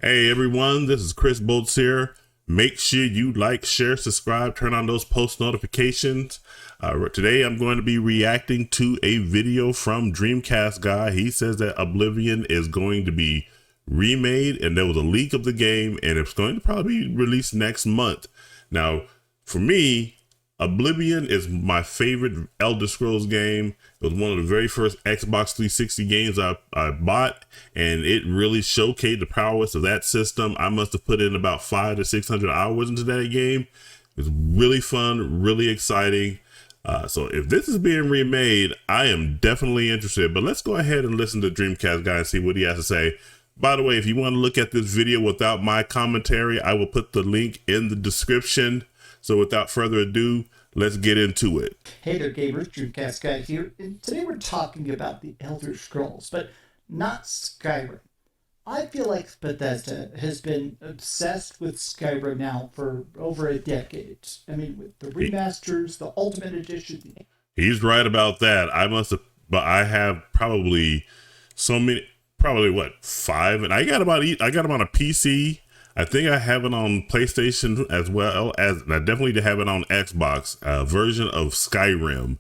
Hey everyone, this is chrisboltssr. Make sure you like, share, subscribe, turn on those post notifications. Today I'm going to be reacting to a video from Dreamcastguy. He says that Oblivion is going to be remade, and there was a leak of the game, and it's going to probably be released next month. Now, for me, Oblivion is my favorite Elder Scrolls game. It was one of the very first Xbox 360 games I bought, and it really showcased the prowess of that system. I must have put in about 500 to 600 hours into that game. It was really fun, really exciting. So if this is being remade, I am definitely interested. But let's go ahead and listen to Dreamcastguy and see what he has to say. By the way, if you want to look at this video without my commentary, I will put the link in the description. So without further ado, let's get into it. Hey there gamers, Dreamcastguy here, and today we're talking about the Elder Scrolls, but not Skyrim. I feel like Bethesda has been obsessed with Skyrim now for over a decade. I mean, with the remasters, the Ultimate Edition. He's right about that. I have probably so many, probably what, 5, and I got them on a PC. I think I have it on PlayStation as well as, I definitely have it on Xbox, a version of Skyrim.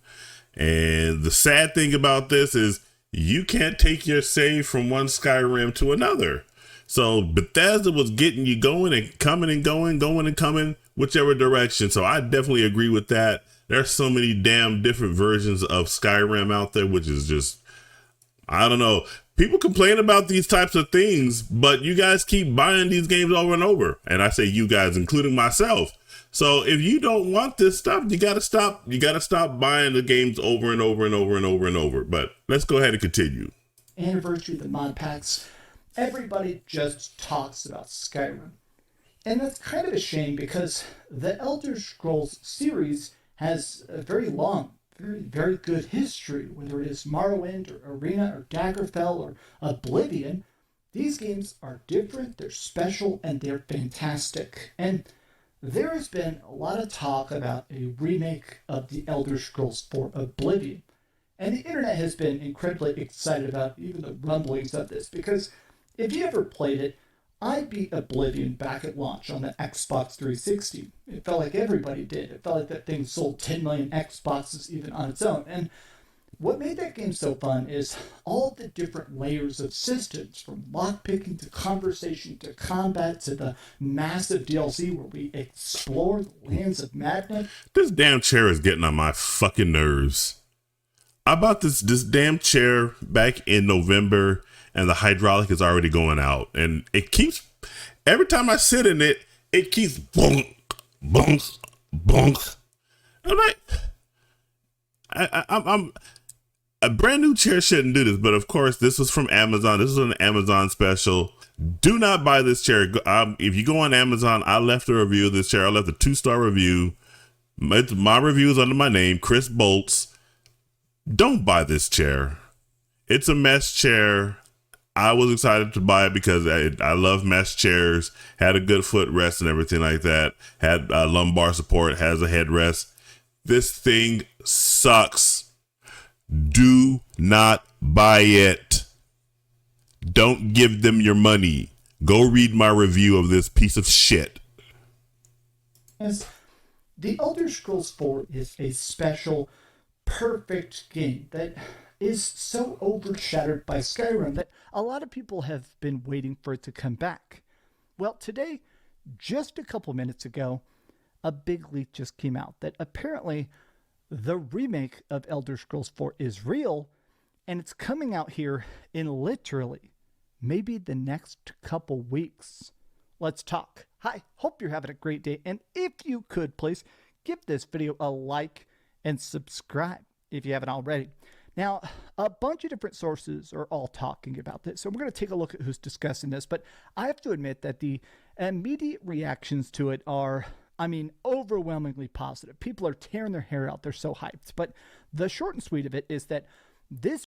And the sad thing about this is you can't take your save from one Skyrim to another. So Bethesda was getting you going and coming and going and coming, whichever direction. So I definitely agree with that. There's so many damn different versions of Skyrim out there, which is just, I don't know. People complain about these types of things, but you guys keep buying these games over and over. And I say you guys, including myself. So if you don't want this stuff, you gotta stop buying the games over and over and over and over and over. But let's go ahead and continue. Anniversary of the mod packs. Everybody just talks about Skyrim. And that's kind of a shame because the Elder Scrolls series has a very long, very good history, whether it is Morrowind or Arena or Daggerfell or Oblivion. These games are different, they're special, and they're fantastic. And there has been a lot of talk about a remake of the Elder Scrolls 4 Oblivion. And the internet has been incredibly excited about even the rumblings of this, because if you ever played it, I beat Oblivion back at launch on the Xbox 360. It felt like everybody did. It felt like that thing sold 10 million Xboxes even on its own. And what made that game so fun is all the different layers of systems, from lockpicking to conversation to combat to the massive DLC where we explore the lands of madness. This damn chair is getting on my fucking nerves. I bought this damn chair back in November, and the hydraulic is already going out, and it keeps, every time I sit in it, it keeps bonk, bonk, bonk. I'm like, I'm a brand new chair shouldn't do this, but of course this was from Amazon. This was an Amazon special. Do not buy this chair. If you go on Amazon, I left a review of this chair. I left a 2-star review. My review is under my name, Chris Bolts. Don't buy this chair. It's a mesh chair. I was excited to buy it because I love mesh chairs, had a good footrest and everything like that, had lumbar support, has a headrest. This thing sucks. Do not buy it. Don't give them your money. Go read my review of this piece of shit. As the Elder Scrolls 4 is a special, perfect game that is so overshadowed by Skyrim that a lot of people have been waiting for it to come back. Well, today, just a couple minutes ago, a big leak just came out that apparently the remake of Elder Scrolls 4 is real, and it's coming out here in literally maybe the next couple weeks. Let's talk. Hi, hope you're having a great day, and if you could, please give this video a like and subscribe if you haven't already. Now, a bunch of different sources are all talking about this, so we're going to take a look at who's discussing this, but I have to admit that the immediate reactions to it are, I mean, overwhelmingly positive. People are tearing their hair out. They're so hyped. But the short and sweet of it is that this...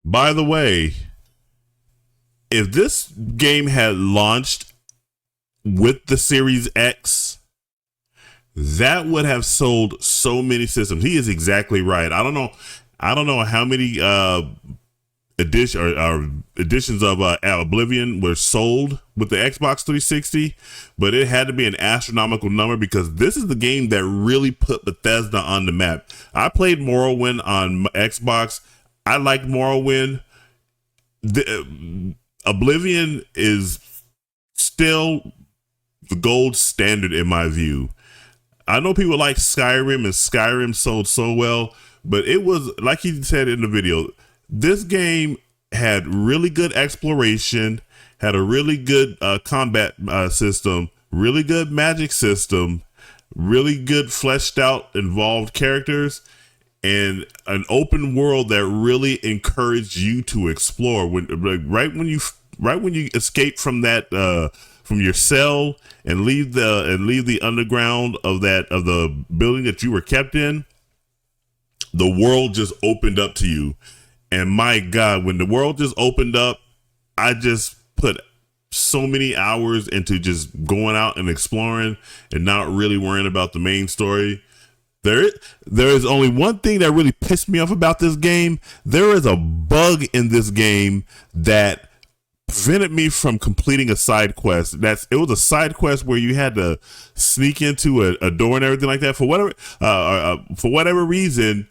By the way, if this game had launched with the Series X, that would have sold so many systems. He is exactly right. I don't know how many editions of Oblivion were sold with the Xbox 360, but it had to be an astronomical number because this is the game that really put Bethesda on the map. I played Morrowind on Xbox. I liked Morrowind. Oblivion is still the gold standard in my view. I know people like Skyrim, and Skyrim sold so well, but it was, like he said in the video, this game had really good exploration, had a really good combat system, really good magic system, really good fleshed out, involved characters, and an open world that really encouraged you to explore. Right when you escape from that from your cell and leave the underground of the building that you were kept in, the world just opened up to you. And my God, when the world just opened up, I just put so many hours into just going out and exploring and not really worrying about the main story. There is only one thing that really pissed me off about this game. There is a bug in this game that prevented me from completing a side quest. It was a side quest where you had to sneak into a door and everything like that. For whatever reason,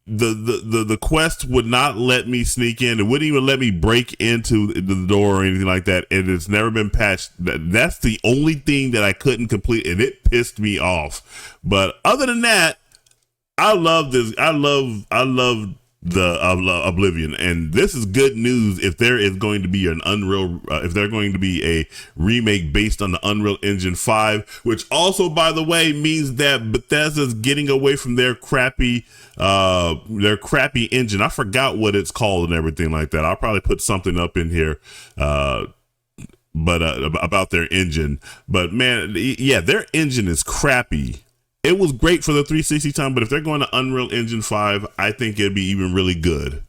the quest would not let me sneak in. It wouldn't even let me break into the door or anything like that. And it's never been patched. That's the only thing that I couldn't complete, and it pissed me off. But other than that, I love this. I love the Oblivion, and this is good news if there is going to be if they're going to be a remake based on the Unreal Engine 5, which also, by the way, means that Bethesda's getting away from their crappy engine. I forgot what it's called and everything like that. I'll probably put something up in here about their engine. But man, yeah, their engine is crappy. It was great for the 360 time, but if they're going to Unreal Engine 5, I think it'd be even really good,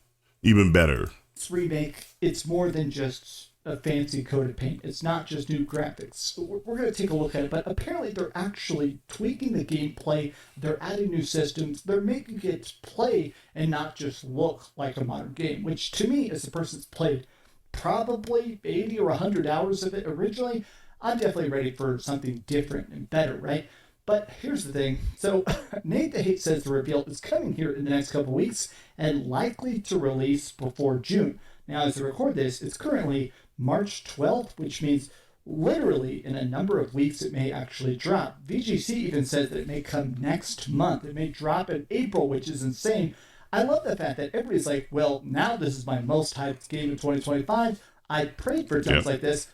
even better. This remake, it's more than just a fancy coat of paint. It's not just new graphics. We're going to take a look at it, but apparently they're actually tweaking the gameplay. They're adding new systems. They're making it play and not just look like a modern game, which to me, as a person that's played probably 80 or 100 hours of it originally, I'm definitely ready for something different and better, right? But here's the thing. So Nate the Hate says the reveal is coming here in the next couple weeks and likely to release before June. Now, as I record this, it's currently March 12th, which means literally in a number of weeks it may actually drop. VGC even says that it may come next month. It may drop in April, which is insane. I love the fact that everybody's like, well, now this is my most hyped game in 2025. I prayed for times like this.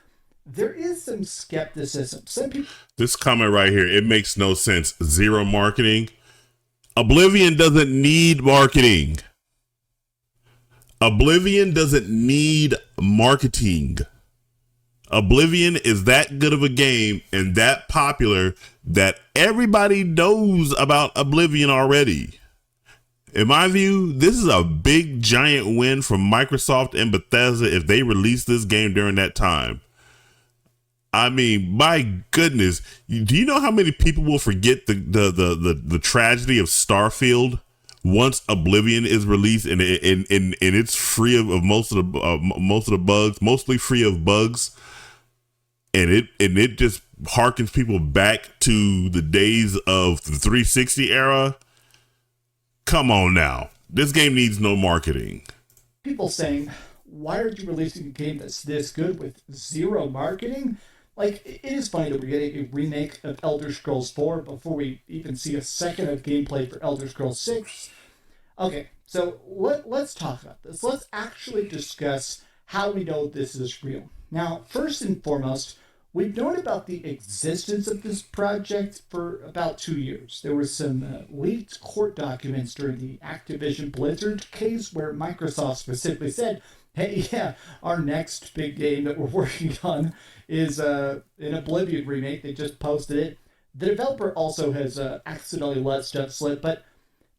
There is some skepticism. Some people. This comment right here, it makes no sense. Zero marketing. Oblivion doesn't need marketing. Oblivion doesn't need marketing. Oblivion is that good of a game and that popular that everybody knows about Oblivion already. In my view, this is a big giant win for Microsoft and Bethesda if they release this game during that time. I mean, my goodness, do you know how many people will forget the tragedy of Starfield once Oblivion is released and it's free of most of the bugs, mostly free of bugs, and it just harkens people back to the days of the 360 era? Come on now, this game needs no marketing. People saying, why are you releasing a game that's this good with zero marketing? Like, it is funny that we're getting a remake of Elder Scrolls 4 before we even see a second of gameplay for Elder Scrolls 6. Okay, so let's talk about this. Let's actually discuss how we know this is real. Now, first and foremost, we've known about the existence of this project for about 2 years. There were some leaked court documents during the Activision Blizzard case where Microsoft specifically said, hey, yeah, our next big game that we're working on is an Oblivion remake. They just posted it. The developer also has accidentally let stuff slip, but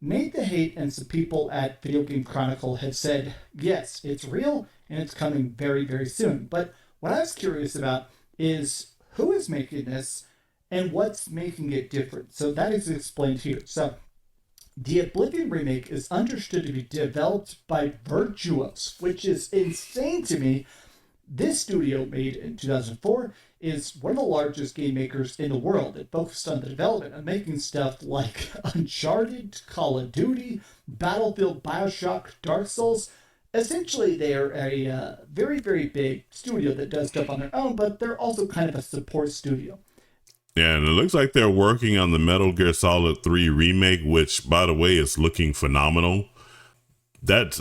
Nate the Hate and some people at Video Game Chronicle have said, yes, it's real and it's coming very, very soon. But what I was curious about is who is making this and what's making it different. So that is explained here. So The Oblivion Remake is understood to be developed by Virtuos, which is insane to me. This studio, made in 2004, is one of the largest game makers in the world. It focused on the development of making stuff like Uncharted, Call of Duty, Battlefield, Bioshock, Dark Souls. Essentially, they're a very, very big studio that does stuff on their own, but they're also kind of a support studio. Yeah, and it looks like they're working on the Metal Gear Solid 3 remake, which, by the way, is looking phenomenal.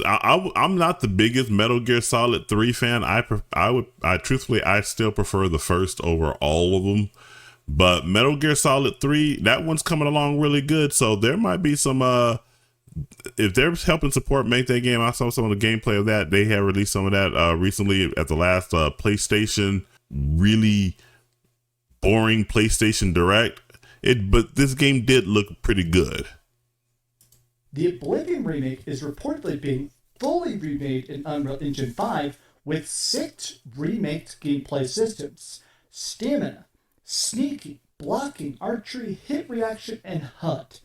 I'm not the biggest Metal Gear Solid 3 fan. I truthfully, I still prefer the first over all of them. But Metal Gear Solid 3, that one's coming along really good. So there might be some, if they're helping support make that game, I saw some of the gameplay of that. They have released some of that recently at the last PlayStation, really boring PlayStation Direct. But this game did look pretty good. The Oblivion Remake is reportedly being fully remade in Unreal Engine 5 with 6 remaked gameplay systems: stamina, sneaking, blocking, archery, hit reaction, and HUD.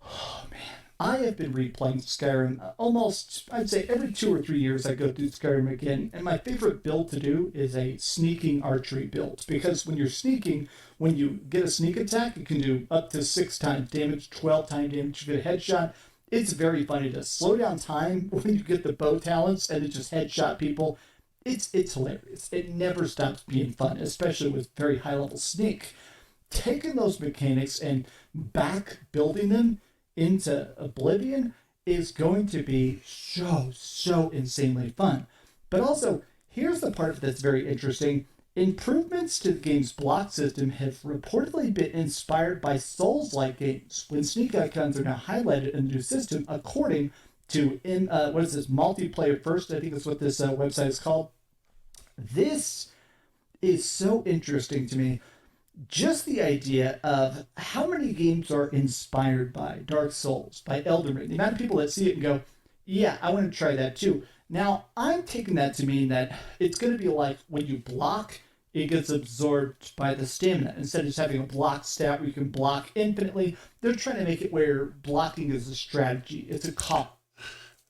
Oh man, I have been replaying Skyrim almost, I'd say every 2 or 3 years I go through Skyrim again, and my favorite build to do is a sneaking archery build, because when you're sneaking, when you get a sneak attack, you can do up to 6 times damage, 12 times damage if you get a headshot. It's very funny to slow down time when you get the bow talents and then just headshot people. It's hilarious. It never stops being fun, especially with very high level sneak. Taking those mechanics and back building them into Oblivion is going to be so insanely fun. But also, here's the part that's very interesting. Improvements to the game's block system have reportedly been inspired by Souls-like games, when sneak icons are now highlighted in the new system, according to Multiplayer First, I think that's what this website is called. This is so interesting to me. Just the idea of how many games are inspired by Dark Souls, by Elden Ring. The amount of people that see it and go, yeah, I want to try that too. Now, I'm taking that to mean that it's going to be like when you block, it gets absorbed by the stamina. Instead of just having a block stat where you can block infinitely, they're trying to make it where blocking is a strategy. It's a comp.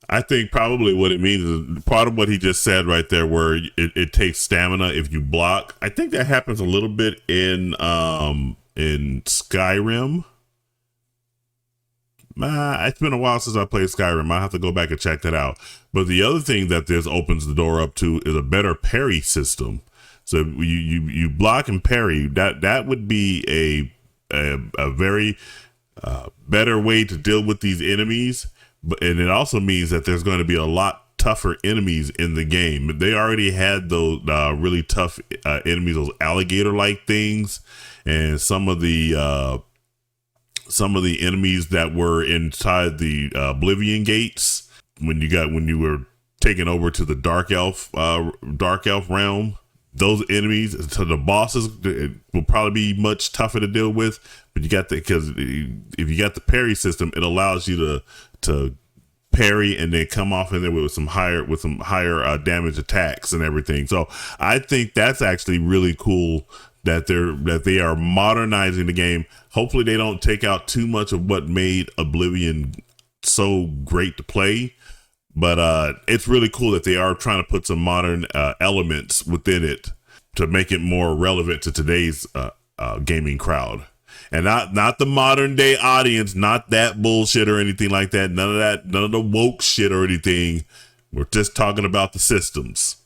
I think probably what it means is part of what he just said right there, where it takes stamina if you block. I think that happens a little bit in Skyrim. It's been a while since I played Skyrim. I have to go back and check that out. But the other thing that this opens the door up to is a better parry system. So you block and parry. That would be a very better way to deal with these enemies. And it also means that there's going to be a lot tougher enemies in the game. They already had those really tough enemies, those alligator-like things, and some of the enemies that were inside the Oblivion gates when you were taken over to the Dark Elf realm. Those enemies, to the bosses, will probably be much tougher to deal with. But because if you got the parry system, it allows you to parry and then come off in there with some higher damage attacks and everything. So I think that's actually really cool that they are modernizing the game. Hopefully they don't take out too much of what made Oblivion so great to play. But it's really cool that they are trying to put some modern elements within it to make it more relevant to today's gaming crowd. And not the modern day audience, not that bullshit or anything like that. None of that, none of the woke shit or anything. We're just talking about the systems.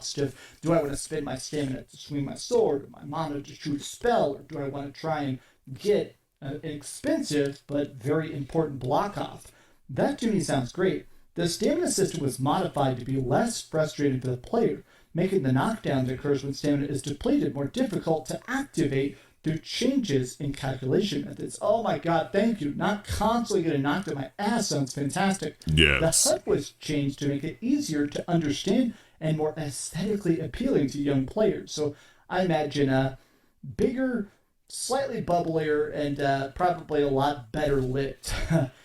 Stuff. Do I want to spend my stamina to swing my sword, or my mana to shoot a spell, or do I want to try and get an expensive but very important block off? That to me sounds great. The stamina system was modified to be less frustrating for the player, making the knockdown that occurs when stamina is depleted more difficult to activate through changes in calculation methods. Oh my god, thank you. Not constantly getting knocked at my ass sounds fantastic. Yes. The HUD was changed to make it easier to understand and more aesthetically appealing to young players. So I imagine a bigger, slightly bubblier, and probably a lot better lit.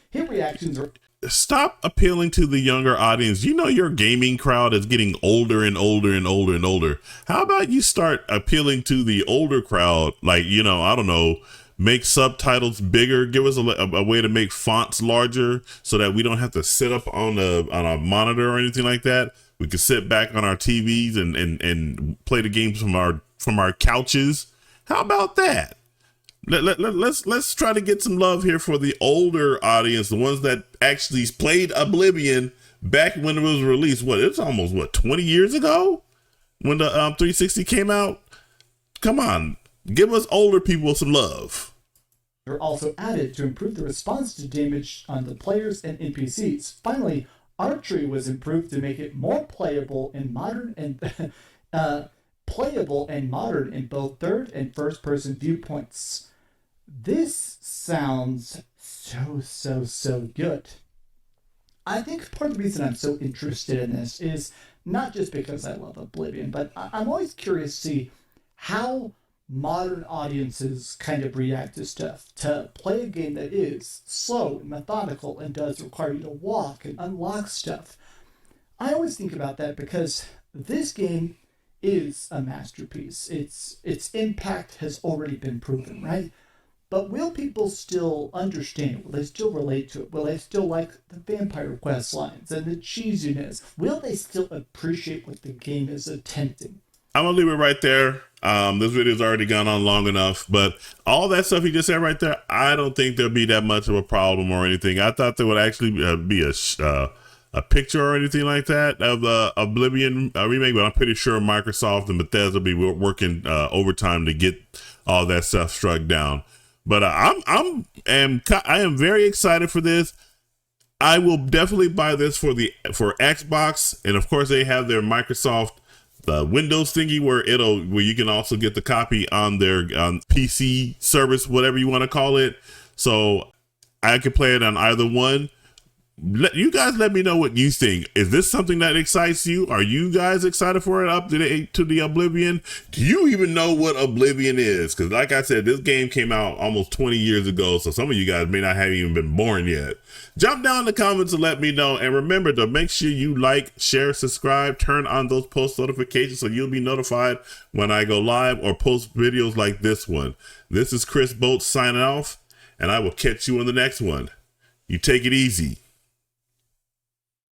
Hit reactions are... Stop appealing to the younger audience. You know your gaming crowd is getting older and older and older and older. How about you start appealing to the older crowd? Like, I don't know, make subtitles bigger, give us a way to make fonts larger so that we don't have to sit up on a monitor or anything like that. We can sit back on our TVs and play the games from our couches. How about that? Let's try to get some love here for the older audience, the ones that actually played Oblivion back when it was released. It's almost 20 years ago when the 360 came out. Come on, give us older people some love. They're also added to improve the response to damage on the players and NPCs. Finally, archery was improved to make it more playable and modern and in both third and first person viewpoints. This sounds so good. I think part of the reason I'm so interested in this is not just because I love Oblivion, but I'm always curious to see how modern audiences kind of react to stuff. To play a game that is slow and methodical and does require you to walk and unlock stuff. I always think about that because this game is a masterpiece. Its impact has already been proven, right? But will people still understand it? Will they still relate to it? Will they still like the vampire quest lines and the cheesiness? Will they still appreciate what the game is attempting? I'm gonna leave it right there. This video's already gone on long enough, but all that stuff he just said right there, I don't think there'll be that much of a problem or anything. I thought there would actually be a picture or anything like that of the Oblivion remake, but I'm pretty sure Microsoft and Bethesda will be working overtime to get all that stuff struck down. But I am very excited for this. I will definitely buy this for Xbox, and of course they have their Microsoft Windows thingy where you can also get the copy on their PC service, whatever you want to call it. So I can play it on either one. You guys let me know what you think. Is this something that excites you? Are you guys excited for it update to the Oblivion? Do you even know what Oblivion is? Because like I said, this game came out almost 20 years ago, so some of you guys may not have even been born yet. Jump down in the comments and let me know. And remember to make sure you like, share, subscribe, turn on those post notifications so you'll be notified when I go live or post videos like this one. This is Chris Bolt signing off, and I will catch you on the next one. You take it easy.